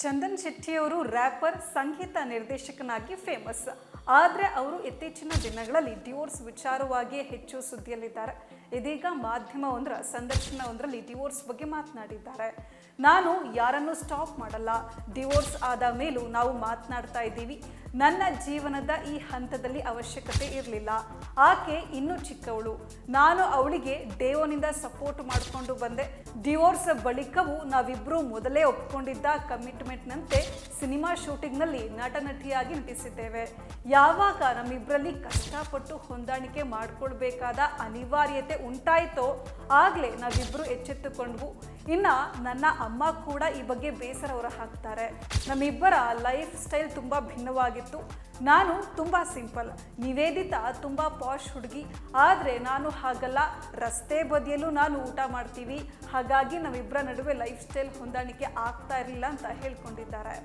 ಚಂದನ್ ಶೆಟ್ಟಿಯವರು ರ್ಯಾಪರ್, ಸಂಗೀತ ನಿರ್ದೇಶಕನಾಗಿ ಫೇಮಸ್. ಆದರೆ ಅವರು ಇತ್ತೀಚಿನ ದಿನಗಳಲ್ಲಿ ಡಿವೋರ್ಸ್ ವಿಚಾರವಾಗಿಯೇ ಹೆಚ್ಚು ಸುದ್ದಿಯಲ್ಲಿದ್ದಾರೆ. ಇದೀಗ ಮಾಧ್ಯಮವೊಂದರ ಸಂದರ್ಶನವೊಂದರಲ್ಲಿ ಡಿವೋರ್ಸ್ ಬಗ್ಗೆ ಮಾತನಾಡಿದ್ದಾರೆ. ನಾನು ಯಾರನ್ನೂ ಸ್ಟಾಪ್ ಮಾಡಲ್ಲ. ಡಿವೋರ್ಸ್ ಆದ ಮೇಲೂ ನಾವು ಮಾತನಾಡ್ತಾ ಇದ್ದೀವಿ. ನನ್ನ ಜೀವನದ ಈ ಹಂತದಲ್ಲಿ ಅವಶ್ಯಕತೆ ಇರಲಿಲ್ಲ. ಆಕೆ ಇನ್ನೂ ಚಿಕ್ಕವಳು. ನಾನು ಅವಳಿಗೆ ಡೇವೋನಿಂದ ಸಪೋರ್ಟ್ ಮಾಡಿಕೊಂಡು ಬಂದೆ. ಡಿವೋರ್ಸ್ ಬಳಿಕವೂ ನಾವಿಬ್ಬರೂ ಮೊದಲೇ ಒಪ್ಕೊಂಡಿದ್ದ ಕಮಿಟ್ಮೆಂಟ್ನಂತೆ ಸಿನಿಮಾ ಶೂಟಿಂಗ್ನಲ್ಲಿ ನಟಿಯಾಗಿ ನಟಿಸಿದ್ದೇವೆ. ಯಾವಾಗ ನಮ್ಮಿಬ್ಬರಲ್ಲಿ ಕಷ್ಟಪಟ್ಟು ಹೊಂದಾಣಿಕೆ ಮಾಡಿಕೊಳ್ಬೇಕಾದ ಅನಿವಾರ್ಯತೆ ಉಂಟಾಯಿತೋ ಆಗಲೇ ನಾವಿಬ್ಬರು ಎಚ್ಚೆತ್ತುಕೊಂಡ್ವು. ಇನ್ನು ನನ್ನ ಅಮ್ಮ ಕೂಡ ಈ ಬಗ್ಗೆ ಬೇಸರ ಹೊರ ಹಾಕ್ತಾರೆ. ನಮ್ಮಿಬ್ಬರ ಲೈಫ್ ಸ್ಟೈಲ್ ತುಂಬ ಭಿನ್ನವಾಗಿತ್ತು. ನಾನು ತುಂಬ ಸಿಂಪಲ್, ನಿವೇದಿತಾ ತುಂಬ ಪಾಶ್ ಹುಡುಗಿ. ಆದರೆ ನಾನು ಹಾಗಲ್ಲ. ರಸ್ತೆ ಬದಿಯಲ್ಲೂ ನಾನು ಊಟ ಮಾಡ್ತೀವಿ. ಹಾಗಾಗಿ ನಮ್ಮಿಬ್ಬರ ನಡುವೆ ಲೈಫ್ ಸ್ಟೈಲ್ ಹೊಂದಾಣಿಕೆ ಆಗ್ತಾ ಇರಲಿಲ್ಲ ಅಂತ ಹೇಳ್ಕೊಂಡಿದ್ದಾರೆ.